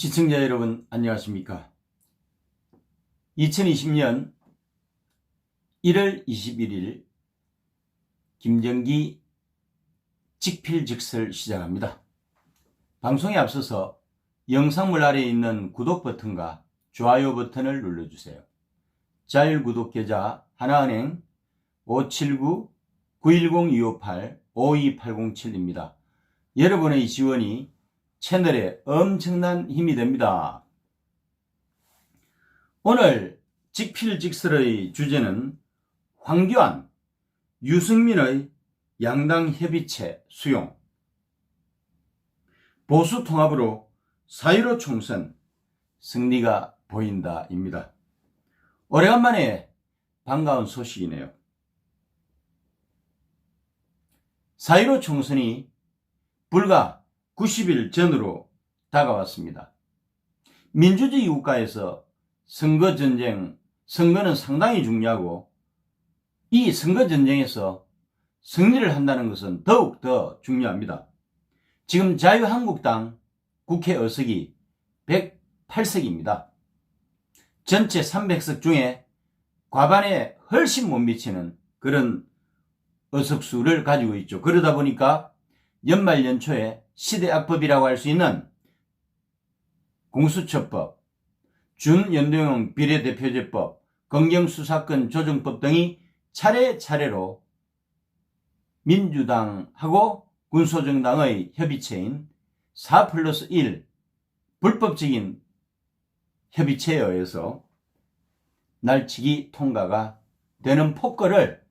시청자 여러분 안녕하십니까. 2020년 1월 21일 김정기 직필즉설 시작합니다. 방송에 앞서서 영상물 아래에 있는 구독 버튼과 좋아요 버튼을 눌러주세요. 자율구독 계좌 하나은행 579-910-258-52807입니다. 여러분의 지원이 채널에 엄청난 힘이 됩니다. 오늘 직필즉설의 주제는 황교안, 유승민의 양당 협의체 수용, 보수 통합으로 4.15 총선 승리가 보인다입니다. 오래간만에 반가운 소식이네요. 4.15 총선이 불과 90일 전으로 다가왔습니다. 민주주의 국가에서 선거는 상당히 중요하고 이 선거전쟁에서 승리를 한다는 것은 더욱 더 중요합니다. 지금 자유한국당 국회 의석이 108석입니다. 전체 300석 중에 과반에 훨씬 못 미치는 그런 의석수를 가지고 있죠. 그러다 보니까 연말 연초에 시대악법이라고 할 수 있는 공수처법, 준연동형 비례대표제법, 검경수사권 조정법 등이 차례차례로 민주당하고 군소정당의 협의체인 4+1 불법적인 협의체에 의해서 날치기 통과가 되는 폭거를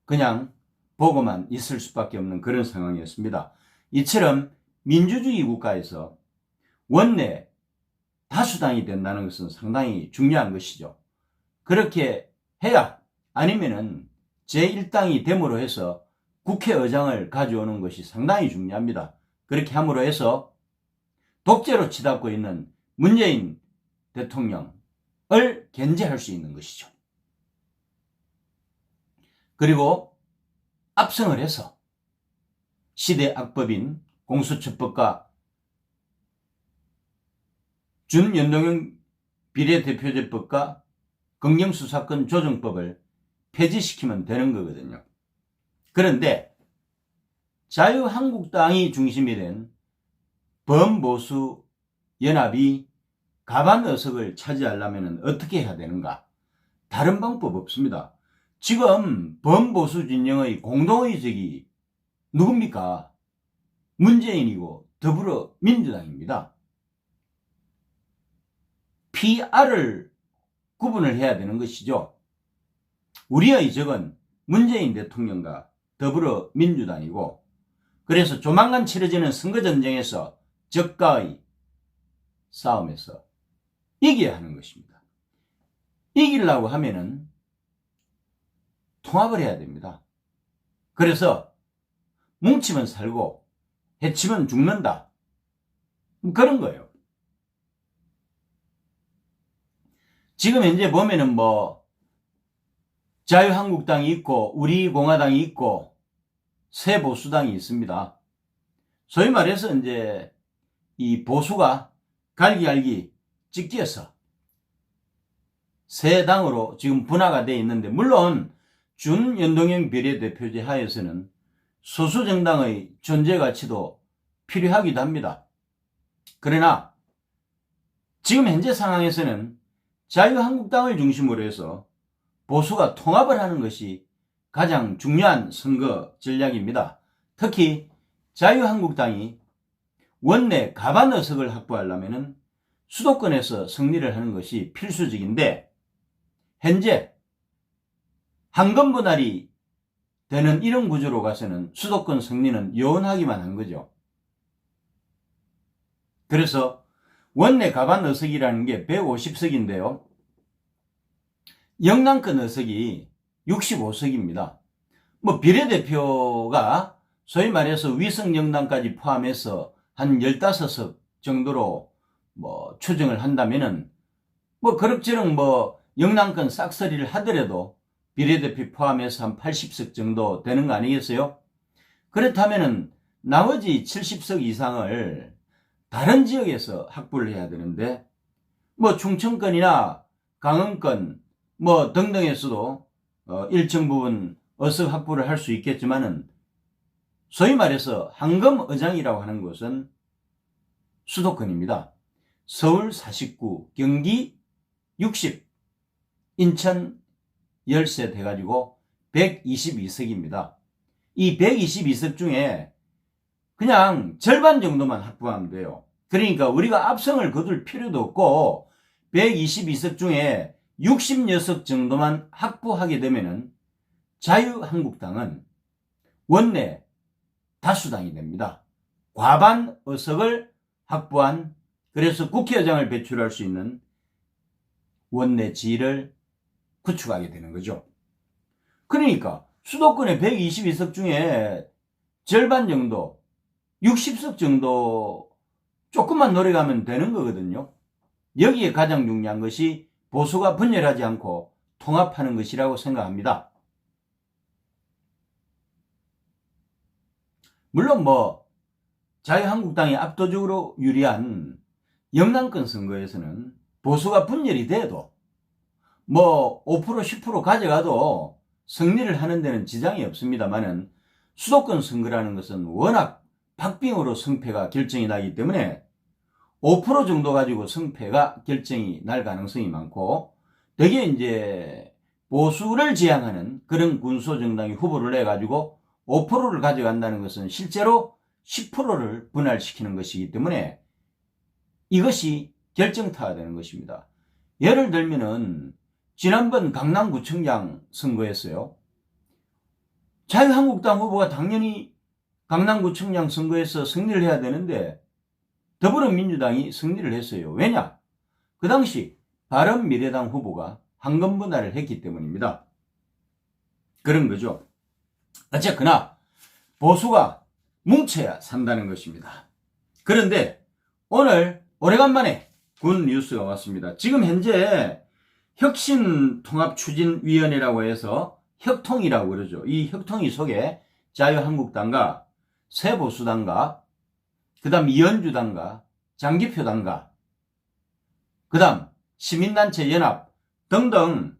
그냥 보고만 있을 수밖에 없는 그런 상황이었습니다. 이처럼 민주주의 국가에서 원내 다수당이 된다는 것은 상당히 중요한 것이죠. 그렇게 해야 아니면은 제1당이 됨으로 해서 국회의장을 가져오는 것이 상당히 중요합니다. 그렇게 함으로 해서 독재로 치닫고 있는 문재인 대통령을 견제할 수 있는 것이죠. 그리고 압승을 해서 시대악법인 공수처법과 준연동형 비례대표제법과 검경수사권 조정법을 폐지시키면 되는 거거든요. 그런데 자유한국당이 중심이 된 범보수 연합이 과반 의석을 차지하려면 어떻게 해야 되는가? 다른 방법 없습니다. 지금 범보수 진영의 공동의적이 누굽니까? 문재인이고 더불어민주당입니다. PR을 구분을 해야 되는 것이죠. 우리의 적은 문재인 대통령과 더불어민주당이고, 그래서 조만간 치러지는 선거전쟁에서 적과의 싸움에서 이겨야 하는 것입니다. 이기려고 하면은 통합을 해야 됩니다. 그래서 뭉치면 살고 해치면 죽는다, 그런 거예요. 지금 현재 보면은 자유한국당이 있고 우리공화당이 있고 새보수당이 있습니다. 소위 말해서 이제 이 보수가 갈기갈기 찢겨서 새 당으로 지금 분화가 되어 있는데, 물론 준연동형 비례대표제 하에서는 소수정당의 존재 가치도 필요하기도 합니다. 그러나 지금 현재 상황에서는 자유한국당을 중심으로 해서 보수가 통합을 하는 것이 가장 중요한 선거 전략입니다. 특히 자유한국당이 원내 과반 의석을 확보하려면 수도권에서 승리를 하는 것이 필수적인데, 현재 황금 분할이 되는 이런 구조로 가서는 수도권 승리는 요원하기만 한 거죠. 그래서 원내 과반 의석이라는 게 150석인데요. 영남권 의석이 65석입니다. 비례대표가 소위 말해서 위성정당까지 포함해서 한 15석 정도로 추정을 한다면은 그럭저럭 영남권 싹쓸이를 하더라도 비례대표 포함해서 한 80석 정도 되는 거 아니겠어요? 그렇다면은 나머지 70석 이상을 다른 지역에서 확보를 해야 되는데 뭐 충청권이나 강원권 뭐 등등에서도 일정 부분 어서 확보를 할 수 있겠지만은 소위 말해서 황금어장이라고 하는 곳은 수도권입니다. 서울 49, 경기 60, 인천 10세 돼가지고 122석입니다. 이 122석 중에 그냥 절반 정도만 확보하면 돼요. 그러니까 우리가 압승을 거둘 필요도 없고 122석 중에 60석 정도만 확보하게 되면은 자유한국당은 원내 다수당이 됩니다. 과반 의석을 확보한, 그래서 국회의장을 배출할 수 있는 원내 지위를 구축하게 되는 거죠. 그러니까 수도권의 122석 중에 절반 정도, 60석 정도 조금만 노력하면 되는 거거든요. 여기에 가장 중요한 것이 보수가 분열하지 않고 통합하는 것이라고 생각합니다. 물론 뭐 자유한국당이 압도적으로 유리한 영남권 선거에서는 보수가 분열이 돼도 뭐 5% 10% 가져가도 승리를 하는 데는 지장이 없습니다만은 수도권 선거라는 것은 워낙 박빙으로 승패가 결정이 나기 때문에 5% 정도 가지고 승패가 결정이 날 가능성이 많고, 되게 이제 보수를 지향하는 그런 군소정당이 후보를 내가지고 5%를 가져간다는 것은 실제로 10%를 분할시키는 것이기 때문에 이것이 결정타가 되는 것입니다. 예를 들면은 지난번 강남구청장 선거였어요. 자유한국당 후보가 당연히 강남구청장 선거에서 승리를 해야 되는데 더불어민주당이 승리를 했어요. 왜냐? 그 당시 바른미래당 후보가 황금 분할을 했기 때문입니다. 그런 거죠. 어쨌거나 보수가 뭉쳐야 산다는 것입니다. 그런데 오늘 오래간만에 군 뉴스가 왔습니다. 지금 현재 혁신통합추진위원회라고 해서 혁통이라고 그러죠. 이 혁통이 속에 자유한국당과 새보수당과 그 다음 이현주당과 장기표당과 그 다음 시민단체 연합 등등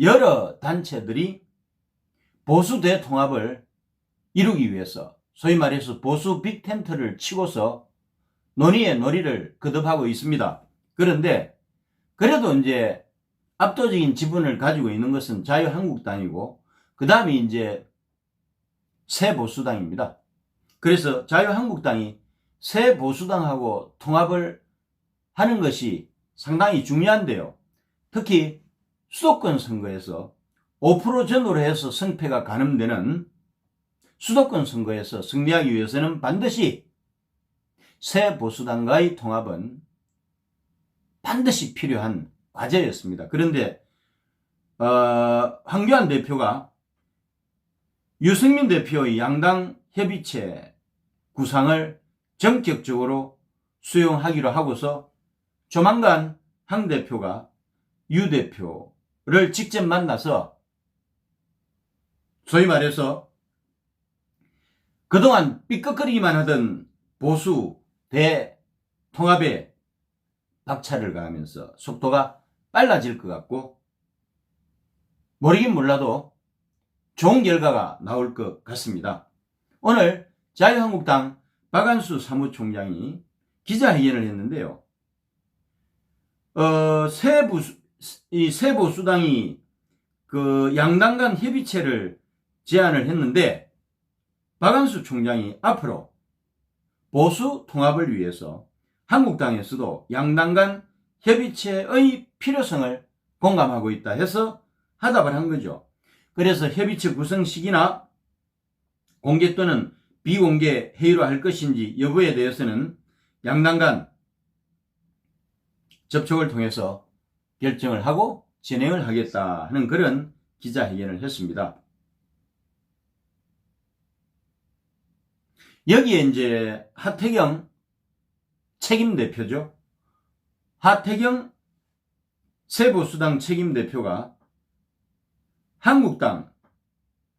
여러 단체들이 보수 대통합을 이루기 위해서 소위 말해서 보수 빅텐트를 치고서 논의의 놀이를 거듭하고 있습니다. 그런데 그래도 이제 압도적인 지분을 가지고 있는 것은 자유한국당이고 그 다음에 이제 새보수당입니다. 그래서 자유한국당이 새보수당하고 통합을 하는 것이 상당히 중요한데요. 특히 수도권 선거에서 5% 전후로 해서 승패가 가늠되는 수도권 선거에서 승리하기 위해서는 반드시 새보수당과의 통합은 반드시 필요한 과제였습니다. 그런데 황교안 대표가 유승민 대표의 양당 협의체 구상을 전격적으로 수용하기로 하고서 조만간 황 대표가 유 대표를 직접 만나서 소위 말해서 그동안 삐걱거리기만 하던 보수 대통합에 박차를 가하면서 속도가 빨라질 것 같고 모르긴 몰라도 좋은 결과가 나올 것 같습니다. 오늘 자유한국당 박안수 사무총장이 기자회견을 했는데요. 새보수당이 그 양당 간 협의체를 제안을 했는데 박안수 총장이 앞으로 보수 통합을 위해서 한국당에서도 양당 간 협의체의 필요성을 공감하고 있다 해서 하답을 한 거죠. 그래서 협의체 구성 시기나 공개 또는 비공개 회의로 할 것인지 여부에 대해서는 양당 간 접촉을 통해서 결정을 하고 진행을 하겠다 하는 그런 기자회견을 했습니다. 여기에 이제 하태경 책임대표죠. 하태경 새보수당 책임대표가 한국당이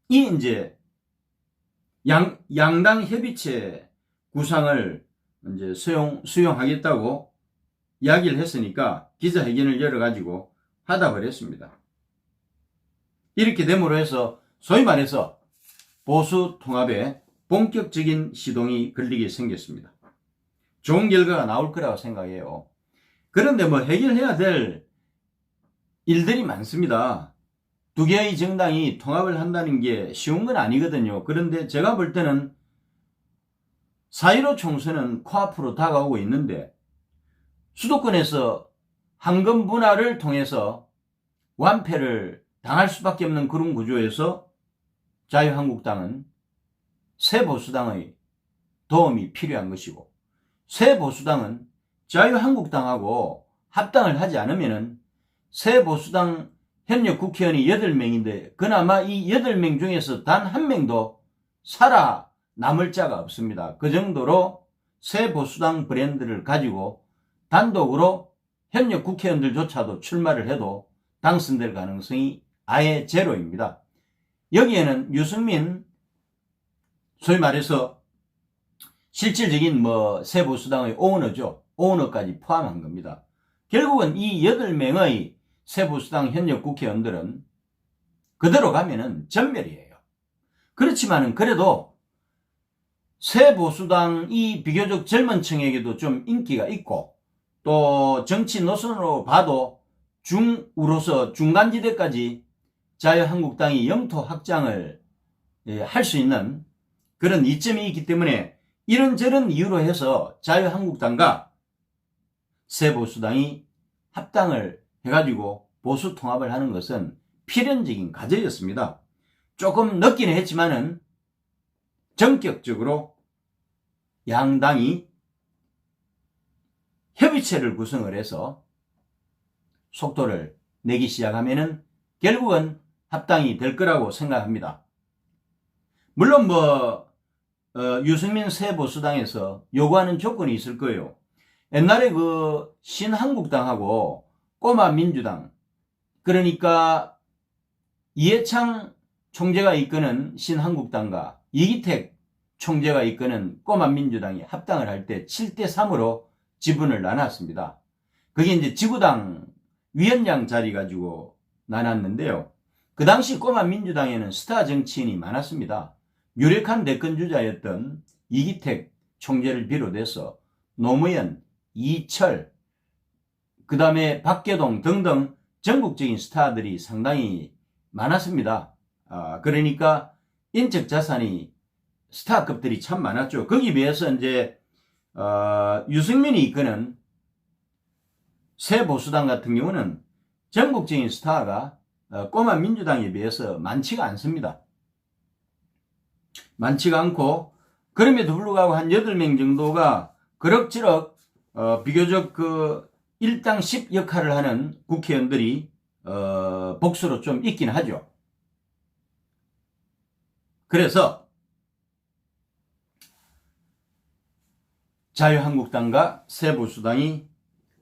이제 양당 협의체 구상을 이제 수용하겠다고 이야기를 했으니까 기자회견을 열어가지고 화답을 했습니다. 이렇게 됨으로 해서 소위 말해서 보수 통합에 본격적인 시동이 걸리게 생겼습니다. 좋은 결과가 나올 거라고 생각해요. 그런데 뭐 해결해야 될 일들이 많습니다. 두 개의 정당이 통합을 한다는 게 쉬운 건 아니거든요. 그런데 제가 볼 때는 4.15 총선은 코앞으로 다가오고 있는데 수도권에서 황금 분할을 통해서 완패를 당할 수밖에 없는 그런 구조에서 자유한국당은 새 보수당의 도움이 필요한 것이고, 새 보수당은 자유한국당하고 합당을 하지 않으면은 새 보수당 현역 국회의원이 8명인데 그나마 이 8명 중에서 단 한 명도 살아남을 자가 없습니다. 그 정도로 새 보수당 브랜드를 가지고 단독으로 현역 국회의원들조차도 출마를 해도 당선될 가능성이 아예 제로입니다. 여기에는 유승민, 소위 말해서 실질적인 새 보수당의 오너죠. 오너까지 포함한 겁니다. 결국은 이 8명의 새 보수당 현역 국회의원들은 그대로 가면은 전멸이에요. 그렇지만은 그래도 새 보수당이 비교적 젊은 층에게도 좀 인기가 있고, 또 정치 노선으로 봐도 중우로서 중간지대까지 자유한국당이 영토 확장을 할 수 있는 그런 이점이 있기 때문에 이런저런 이유로 해서 자유한국당과 새보수당이 합당을 해가지고 보수 통합을 하는 것은 필연적인 과제였습니다. 조금 늦기는 했지만은 전격적으로 양당이 협의체를 구성을 해서 속도를 내기 시작하면은 결국은 합당이 될 거라고 생각합니다. 물론 유승민 새보수당에서 요구하는 조건이 있을 거예요. 옛날에 그 신한국당하고 꼬마민주당, 그러니까 이해창 총재가 이끄는 신한국당과 이기택 총재가 이끄는 꼬마민주당이 합당을 할 때 7대3으로 지분을 나눴습니다. 그게 이제 지구당 위원장 자리 가지고 나눴는데요. 그 당시 꼬마민주당에는 스타 정치인이 많았습니다. 유력한 대권주자였던 이기택 총재를 비롯해서 노무현, 이철, 그 다음에 박계동 등등 전국적인 스타들이 상당히 많았습니다. 그러니까 인적 자산이 스타급들이 참 많았죠. 거기 비해서 이제 유승민이 이끄는 새보수당 같은 경우는 전국적인 스타가 꼬마 민주당에 비해서 많지가 않습니다. 많지가 않고, 그럼에도 불구하고 한 8명 정도가 그럭저럭 비교적 그 일당 10 역할을 하는 국회의원들이 복수로 좀 있긴 하죠. 그래서 자유한국당과 새보수당이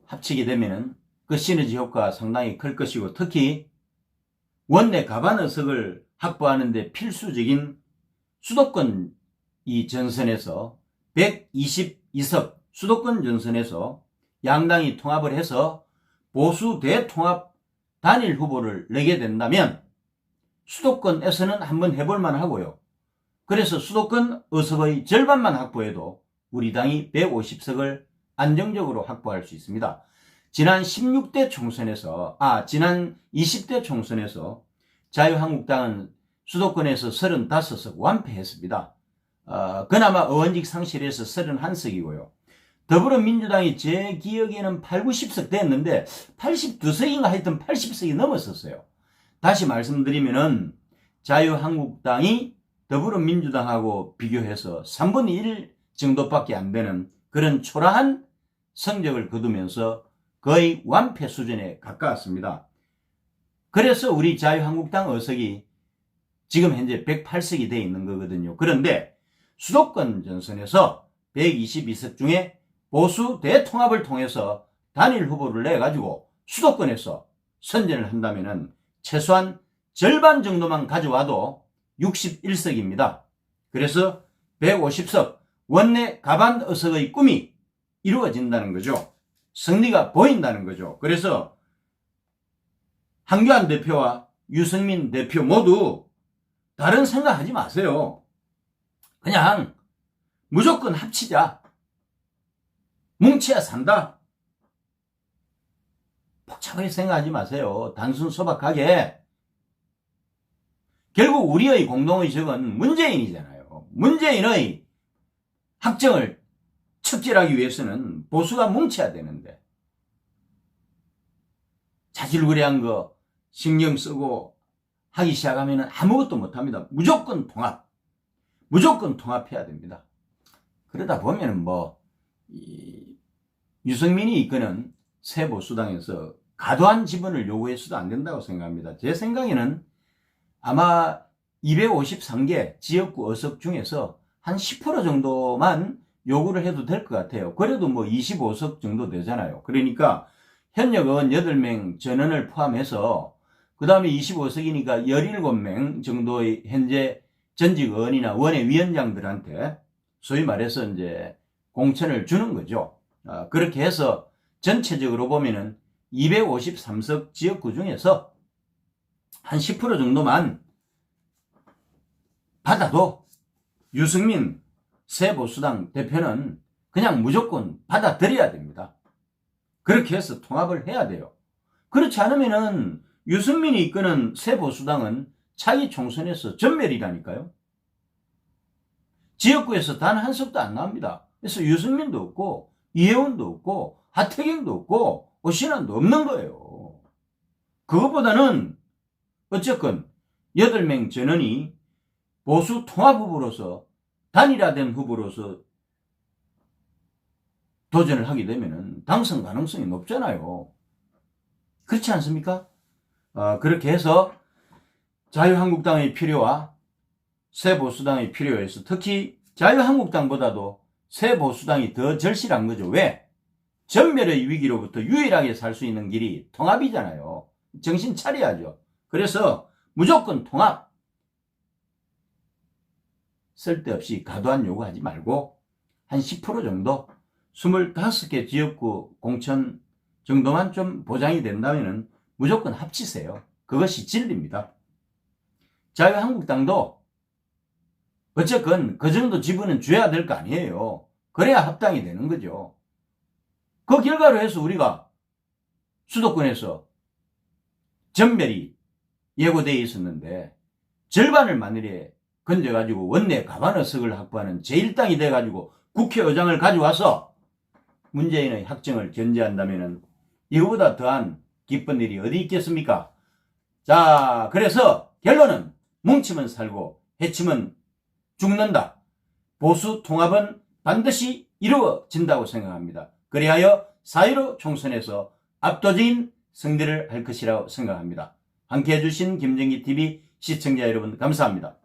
합치게 되면은 그 시너지 효과가 상당히 클 것이고, 특히 원내 과반 의석을 확보하는데 필수적인 수도권 이 전선에서 122석 수도권 전선에서 양당이 통합을 해서 보수 대통합 단일 후보를 내게 된다면 수도권에서는 한번 해볼만 하고요. 그래서 수도권 의석의 절반만 확보해도 우리 당이 150석을 안정적으로 확보할 수 있습니다. 지난 16대 총선에서, 지난 20대 총선에서 자유한국당은 수도권에서 35석 완패했습니다. 그나마 의원직 상실해서 31석이고요. 더불어민주당이 제 기억에는 8, 90석 됐는데 82석인가 하여튼 80석이 넘었었어요. 다시 말씀드리면은 자유한국당이 더불어민주당하고 비교해서 3분의 1 정도밖에 안 되는 그런 초라한 성적을 거두면서 거의 완패 수준에 가까웠습니다. 그래서 우리 자유한국당 의석이 지금 현재 108석이 되어 있는 거거든요. 그런데 수도권 전선에서 122석 중에 보수 대통합을 통해서 단일 후보를 내가지고 수도권에서 선전을 한다면은 최소한 절반 정도만 가져와도 61석입니다. 그래서 150석, 원내 가반 의석의 꿈이 이루어진다는 거죠. 승리가 보인다는 거죠. 그래서 한교안 대표와 유승민 대표 모두 다른 생각하지 마세요. 그냥 무조건 합치자. 뭉쳐야 산다. 복잡하게 생각하지 마세요. 단순 소박하게. 결국 우리의 공동의식은 문재인이잖아요. 문재인의 확정을 척결하기 위해서는 보수가 뭉쳐야 되는데 자질구레한 거 신경 쓰고 하기 시작하면 아무것도 못합니다. 무조건 통합. 무조건 통합해야 됩니다. 그러다 보면 유승민이 이끄는 새 보수당에서 과도한 지분을 요구해서도 안 된다고 생각합니다. 제 생각에는 아마 253개 지역구 의석 중에서 한 10% 정도만 요구를 해도 될 것 같아요. 그래도 25석 정도 되잖아요. 그러니까 현역 의원 8명 전원을 포함해서 그 다음에 25석이니까 17명 정도의 현재 전직 의원이나 원외위원장들한테 소위 말해서 이제 공천을 주는 거죠. 그렇게 해서 전체적으로 보면은 253석 지역구 중에서 한 10% 정도만 받아도 유승민 새보수당 대표는 그냥 무조건 받아들여야 됩니다. 그렇게 해서 통합을 해야 돼요. 그렇지 않으면은 유승민이 이끄는 새보수당은 차기 총선에서 전멸이라니까요. 지역구에서 단 한 석도 안 나옵니다. 그래서 유승민도 없고 이혜원도 없고 하태경도 없고 오신환도 없는 거예요. 그것보다는 어쨌건 8명 전원이 보수 통합 후보로서 단일화된 후보로서 도전을 하게 되면 당선 가능성이 높잖아요. 그렇지 않습니까? 그렇게 해서 자유한국당의 필요와 새보수당의 필요에서 특히 자유한국당보다도 새보수당이 더 절실한 거죠. 왜? 전멸의 위기로부터 유일하게 살 수 있는 길이 통합이잖아요. 정신 차려야죠. 그래서 무조건 통합. 쓸데없이 과도한 요구하지 말고 한 10% 정도 25개 지역구 공천 정도만 좀 보장이 된다면 무조건 합치세요. 그것이 진리입니다. 자유한국당도 어쨌건 그 정도 지분은 줘야 될 거 아니에요. 그래야 합당이 되는 거죠. 그 결과로 해서 우리가 수도권에서 전멸이 예고되어 있었는데 절반을 마늘에 건져가지고 원내 가반 의석을 확보하는 제1당이 돼가지고 국회의장을 가져와서 문재인의 확정을 견제한다면 이거보다 더한 기쁜 일이 어디 있겠습니까? 자, 그래서 결론은 뭉치면 살고 해치면 죽는다. 보수 통합은 반드시 이루어진다고 생각합니다. 그리하여 4.15 총선에서 압도적인 승리를 할 것이라고 생각합니다. 함께해 주신 김정기TV 시청자 여러분 감사합니다.